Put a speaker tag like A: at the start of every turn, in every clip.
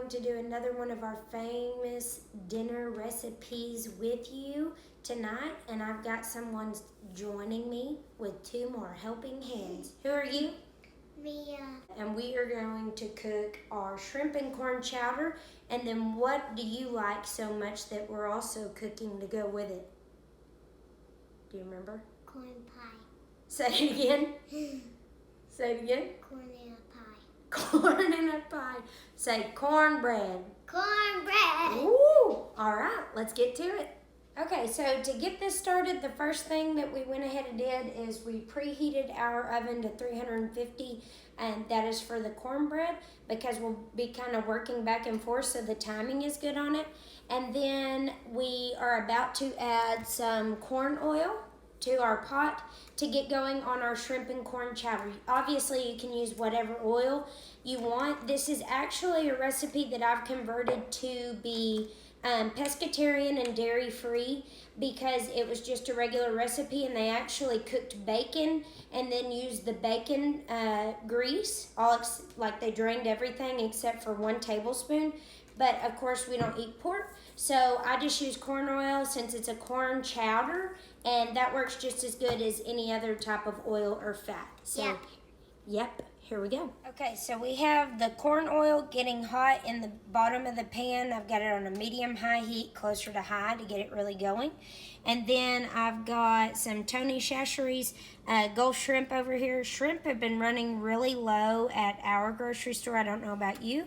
A: going to do another one of our famous dinner recipes with you tonight, and I've got someone joining me with 2 more helping hands. Who are you?
B: Mia.
A: And we are going to cook our shrimp and corn chowder, and then what do you like so much that we're also cooking to go with it? Do you remember?
B: Corn pie.
A: Say it again. Say it again.
B: Corn in a pie.
A: Corn in a pie. Say cornbread.
B: Cornbread.
A: Ooh! All right, let's get to it. Okay, so to get this started, the first thing that we went ahead and did is we preheated our oven to 350, and that is for the cornbread because we'll be kind of working back and forth, so the timing is good on it. And then we are about to add some corn oil to our pot to get going on our shrimp and corn chowder. Obviously, you can use whatever oil you want. This is actually a recipe that I've converted to be pescatarian and dairy-free because it was just a regular recipe, and they actually cooked bacon and then used the bacon grease, like they drained everything except for 1 tablespoon. But of course we don't eat pork, so I just use corn oil since it's a corn chowder, and that works just as good as any other type of oil or fat. So, yep. Here we go. Okay, so we have the corn oil getting hot in the bottom of the pan. I've got it on a medium-high heat, closer to high to get it really going. And then I've got some Tony Chachere's Gulf shrimp over here. Shrimp have been running really low at our grocery store. I don't know about you.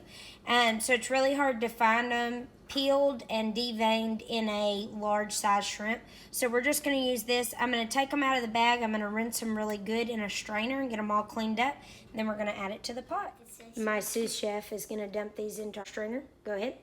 A: So it's really hard to find them peeled and deveined in a large size shrimp. So we're just going to use this. I'm going to take them out of the bag. I'm going to rinse them really good in a strainer and get them all cleaned up. And then we're going to add it to the pot. My sous chef is going to dump these into our strainer. Go ahead.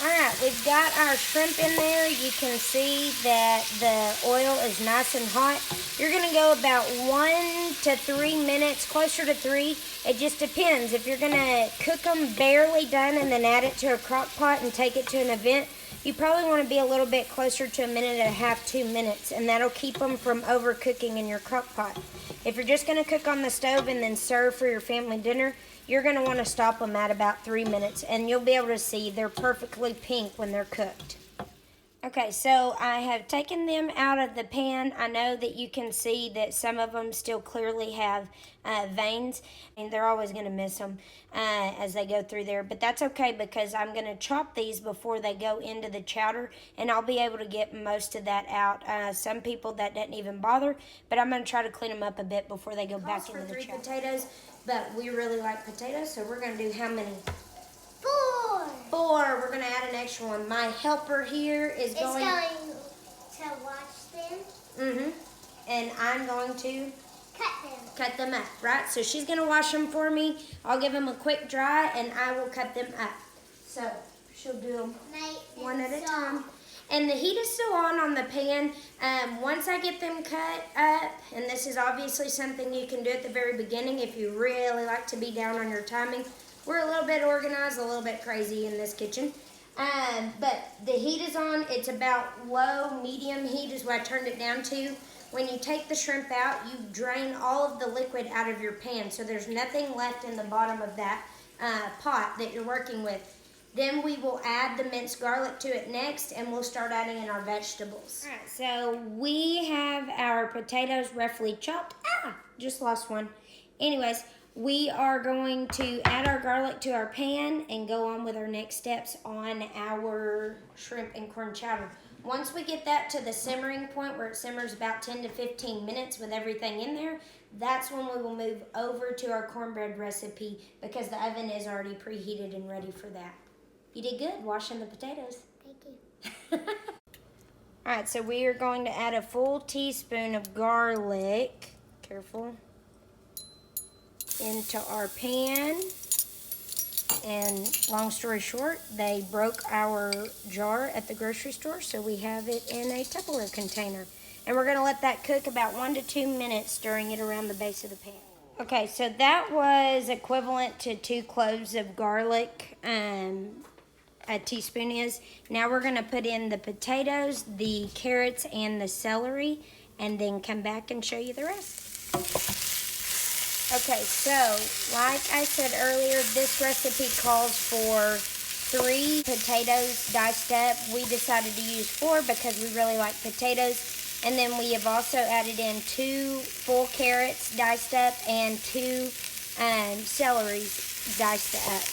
A: All right, we've got our shrimp in there. You can see that the oil is nice and hot. You're going to go about 1 to 3 minutes, closer to 3. It just depends. If you're going to cook them barely done and then add it to a crock pot and take it to an event, you probably want to be a little bit closer to 1.5 minutes, 2 minutes, and that'll keep them from overcooking in your crock pot. If you're just going to cook on the stove and then serve for your family dinner, you're going to want to stop them at about 3 minutes, and you'll be able to see they're perfectly pink when they're cooked. Okay, so I have taken them out of the pan. I know that you can see that some of them still clearly have veins, and they're always going to miss them as they go through there. But that's okay because I'm going to chop these before they go into the chowder, and I'll be able to get most of that out. Some people that doesn't even bother, but I'm going to try to clean them up a bit before they go back into the chowder. 3 potatoes, but we really like potatoes, so we're going to do how many? 4. We're going to add an extra one. My helper here is going
B: to wash them.
A: And I'm going to
B: cut
A: them up, right? So she's going to wash them for me. I'll give them a quick dry, and I will cut them up. So she'll do them one at a time. And the heat is still on the pan. Once I get them cut up, and this is obviously something you can do at the very beginning if you really like to be down on your timing. We're a little bit organized, a little bit crazy in this kitchen. But the heat is on. It's about low, medium heat is what I turned it down to. When you take the shrimp out, you drain all of the liquid out of your pan. So there's nothing left in the bottom of that pot that you're working with. Then we will add the minced garlic to it next, and we'll start adding in our vegetables. All right, so we have our potatoes roughly chopped. Just lost one. Anyways, we are going to add our garlic to our pan and go on with our next steps on our shrimp and corn chowder. Once we get that to the simmering point where it simmers about 10 to 15 minutes with everything in there, that's when we will move over to our cornbread recipe because the oven is already preheated and ready for that. You did good washing the potatoes.
B: Thank you.
A: All right, so we are going to add a full teaspoon of garlic. Careful. Into our pan, and long story short, they broke our jar at the grocery store, so we have it in a Tupperware container, and we're going to let that cook about 1 to 2 minutes, stirring it around the base of the pan. Okay, so that was equivalent to 2 cloves of garlic, a teaspoon is. Now we're going to put in the potatoes, the carrots, and the celery, and then come back and show you the rest. Okay, so like I said earlier, this recipe calls for 3 potatoes diced up. We decided to use 4 because we really like potatoes. And then we have also added in 2 full carrots diced up and 2 celeries diced up.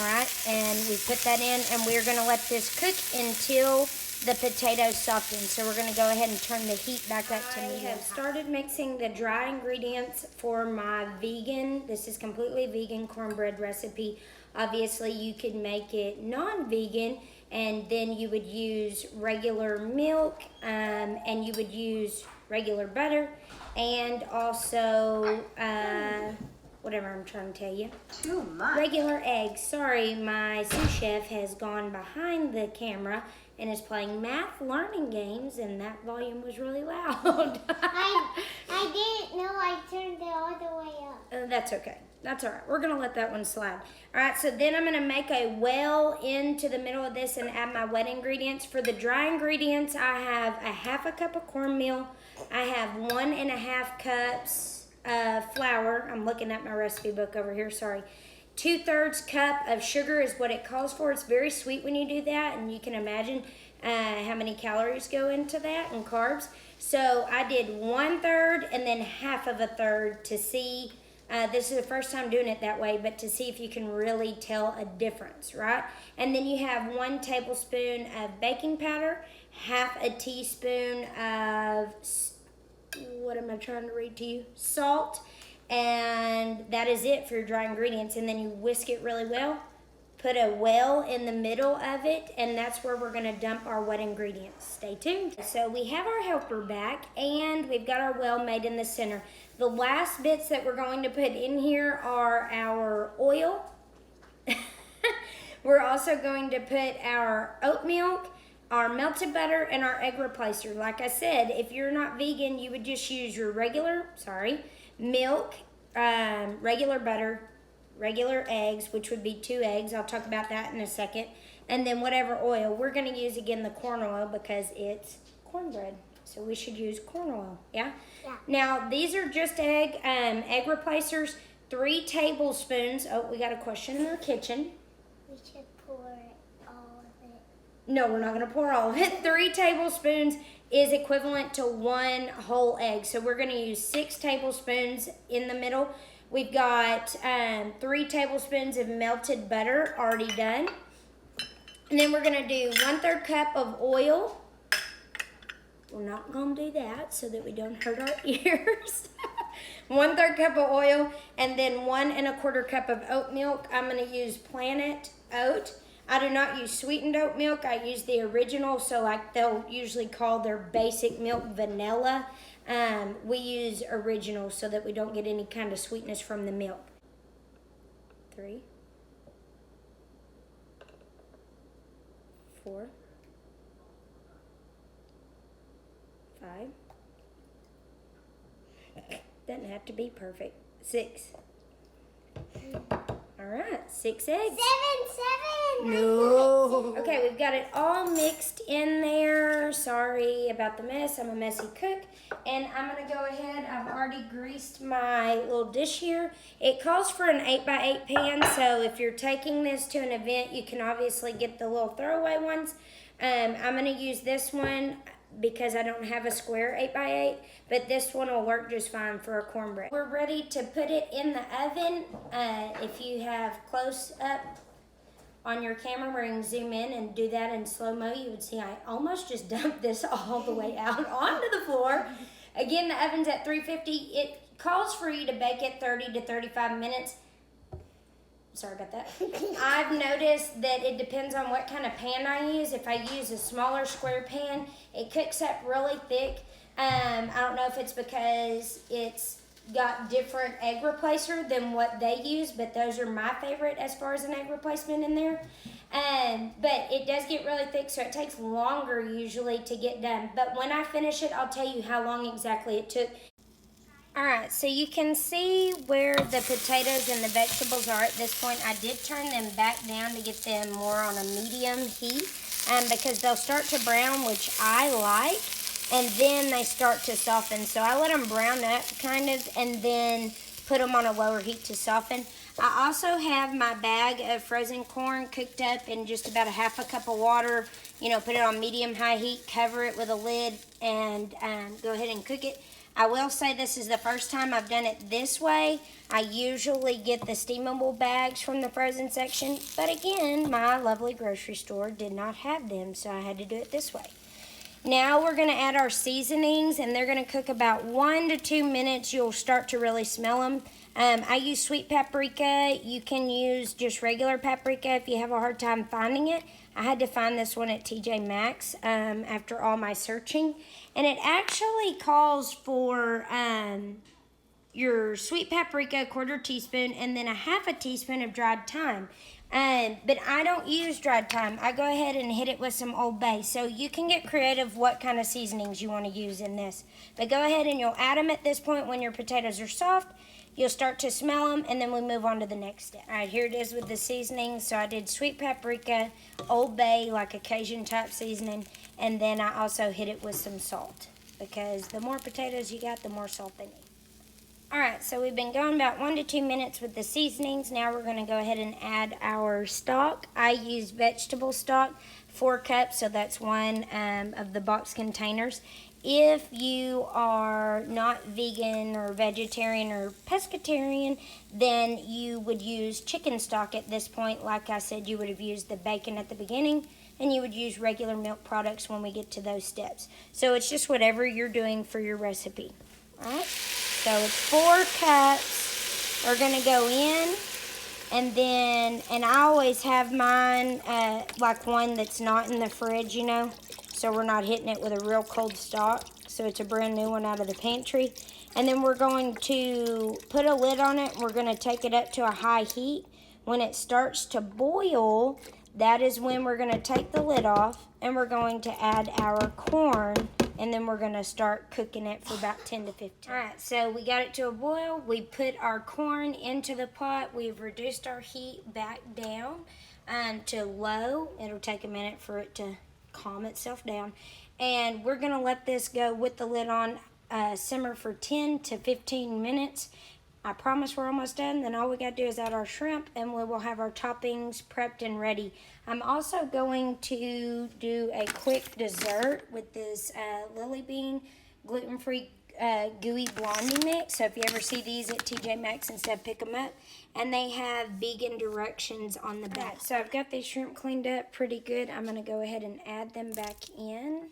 A: Alright, and we put that in, and we're going to let this cook until the potatoes soften. So we're going to go ahead and turn the heat back up to medium. I have started mixing the dry ingredients for my vegan, this is completely vegan cornbread recipe. Obviously you could make it non-vegan, and then you would use regular milk, and you would use regular butter, and also whatever I'm trying to tell you.
C: Too much.
A: Regular eggs. Sorry, my sous chef has gone behind the camera and is playing math learning games, and that volume was really loud.
B: I didn't know I turned it all the way up.
A: That's okay. That's all right. We're going to let that one slide. All right, so then I'm going to make a well into the middle of this and add my wet ingredients. For the dry ingredients, I have a 1/2 cup of cornmeal. I have 1.5 cups of flour. I'm looking at my recipe book over here, sorry. 2/3 cup of sugar is what it calls for. It's very sweet when you do that, and you can imagine how many calories go into that and carbs. So I did 1/3 and then 1/2 to see. This is the first time doing it that way, but to see if you can really tell a difference, right? And then you have 1 tablespoon of baking powder, 1/2 teaspoon of, what am I trying to read to you? Salt, and that is it for your dry ingredients. And then you whisk it really well. Put a well in the middle of it, and that's where we're gonna dump our wet ingredients. Stay tuned. So we have our helper back, and we've got our well made in the center. The last bits that we're going to put in here are our oil. We're also going to put our oat milk, our melted butter, and our egg replacer. Like I said, if you're not vegan, you would just use your regular, milk, regular butter, regular eggs, which would be 2 eggs. I'll talk about that in a second. And then whatever oil. We're going to use, again, the corn oil because it's cornbread. So we should use corn oil, yeah?
B: Yeah.
A: Now, these are just egg replacers. 3 tablespoons. Oh, we got a question in the kitchen.
B: We should pour all of it.
A: No, we're not going to pour all of it. 3 tablespoons is equivalent to 1 whole egg. So we're going to use 6 tablespoons in the middle. We've got 3 tablespoons of melted butter already done. And then we're going to do 1/3 cup of oil. We're not going to do that so that we don't hurt our ears. 1/3 cup of oil, and then 1 1/4 cup of oat milk. I'm going to use Planet Oat. I do not use sweetened oat milk. I use the original, so like they'll usually call their basic milk vanilla. We use original so that we don't get any kind of sweetness from the milk. 3, 4, 5. Doesn't have to be perfect. 6. All right, 6 eggs.
B: 7.
A: No. Okay, we've got it all mixed in there. Sorry about the mess. I'm a messy cook. And I'm going to go ahead. I've already greased my little dish here. It calls for an 8x8 pan, so if you're taking this to an event, you can obviously get the little throwaway ones. I'm going to use this one because I don't have a square 8x8, but this one will work just fine for a cornbread. We're ready to put it in the oven. If you have close up on your camera where you can zoom in and do that in slow-mo, you would see I almost just dumped this all the way out onto the floor. Again, the oven's at 350. It calls for you to bake it 30 to 35 minutes. Sorry about that. I've noticed that it depends on what kind of pan I use. If I use a smaller square pan, it cooks up really thick. I don't know if it's because it's got different egg replacer than what they use, but those are my favorite as far as an egg replacement in there. But it does get really thick, so it takes longer usually to get done. But when I finish it, I'll tell you how long exactly it took. All right, so you can see where the potatoes and the vegetables are at this point. I did turn them back down to get them more on a medium heat because they'll start to brown, which I like, and then they start to soften. So I let them brown up kind of, and then put them on a lower heat to soften. I also have my bag of frozen corn cooked up in just about a half a cup of water. You know, put it on medium-high heat, cover it with a lid, and go ahead and cook it. I will say this is the first time I've done it this way. I usually get the steamable bags from the frozen section, but again, my lovely grocery store did not have them, so I had to do it this way. Now we're going to add our seasonings, and they're going to cook about 1 to 2 minutes. You'll start to really smell them. I use sweet paprika. You can use just regular paprika if you have a hard time finding it. I had to find this one at TJ Maxx after all my searching. And it actually calls for your sweet paprika, 1/4 teaspoon, and then a 1/2 teaspoon of dried thyme. But I don't use dried thyme. I go ahead and hit it with some Old Bay. So you can get creative what kind of seasonings you want to use in this. But go ahead and you'll add them at this point when your potatoes are soft. You'll start to smell them, and then we move on to the next step. All right, here it is with the seasoning. So I did sweet paprika, Old Bay, like a Cajun type seasoning, and then I also hit it with some salt because the more potatoes you got, the more salt they need. All right, so we've been going about 1 to 2 minutes with the seasonings. Now we're going to go ahead and add our stock. I use vegetable stock, 4 cups, so that's one of the box containers. If you are not vegan or vegetarian or pescatarian, then you would use chicken stock at this point. Like I said, you would have used the bacon at the beginning, and you would use regular milk products when we get to those steps. So it's just whatever you're doing for your recipe. All right, so it's 4 cups are going to go in, and I always have mine like one that's not in the fridge, you know, so we're not hitting it with a real cold stock. So it's a brand new one out of the pantry. And then we're going to put a lid on it. We're going to take it up to a high heat. When it starts to boil, that is when we're going to take the lid off, and we're going to add our corn, and then we're going to start cooking it for about 10 to 15. All right, so we got it to a boil. We put our corn into the pot. We've reduced our heat back down to low. It'll take a minute for it to calm itself down. And we're going to let this go with the lid on, simmer for 10 to 15 minutes. I promise we're almost done. Then all we got to do is add our shrimp, and we will have our toppings prepped and ready. I'm also going to do a quick dessert with this Lily Bean gluten-free gooey blondie mix. So if you ever see these at TJ Maxx and stuff, pick them up. And they have vegan directions on the back. So I've got these shrimp cleaned up pretty good. I'm going to go ahead and add them back in.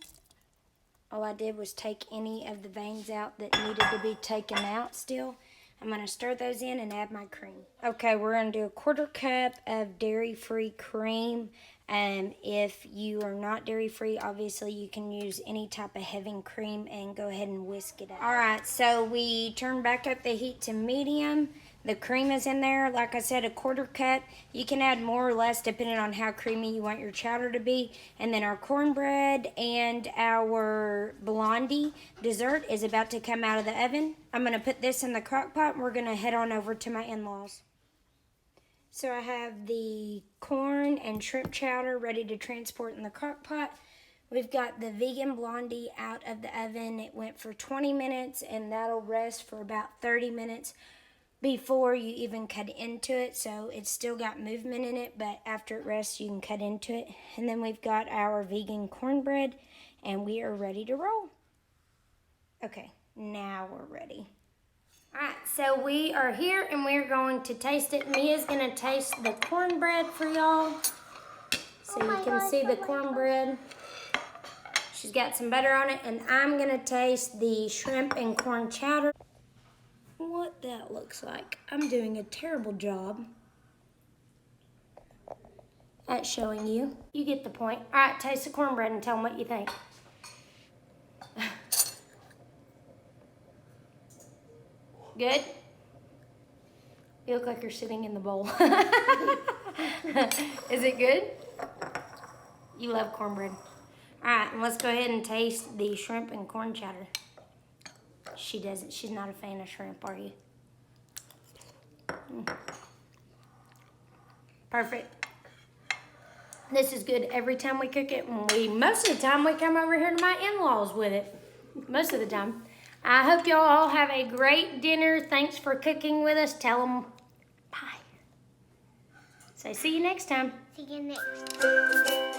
A: All I did was take any of the veins out that needed to be taken out still. I'm going to stir those in and add my cream. Okay, we're going to do a 1/4 cup of dairy-free cream. If you are not dairy-free, obviously you can use any type of heavy cream and go ahead and whisk it up. All right, so we turn back up the heat to medium. The cream is in there. Like I said, a 1/4 cup. You can add more or less depending on how creamy you want your chowder to be. And then our cornbread and our blondie dessert is about to come out of the oven. I'm going to put this in the crock pot, and we're going to head on over to my in-laws. So I have the corn and shrimp chowder ready to transport in the crock pot. We've got the Vegan Blondie out of the oven. It went for 20 minutes, and that'll rest for about 30 minutes before you even cut into it. So it's still got movement in it, but after it rests, you can cut into it. And then we've got our vegan cornbread, and we are ready to roll. Okay, now we're ready. All right, so we are here, and we're going to taste it. Mia's going to taste the cornbread for y'all. So you can see the cornbread. She's got some butter on it, and I'm going to taste the shrimp and corn chowder. What that looks like. I'm doing a terrible job at showing you. You get the point. All right, taste the cornbread and tell them what you think. Good? You look like you're sitting in the bowl. Is it good? You love cornbread. All right, and let's go ahead and taste the shrimp and corn chowder. She doesn't. She's not a fan of shrimp, are you? Perfect. This is good every time we cook it. Most of the time we come over here to my in-laws with it. Most of the time. I hope y'all all have a great dinner. Thanks for cooking with us. Tell them bye. Say see you next time.
B: See you next time.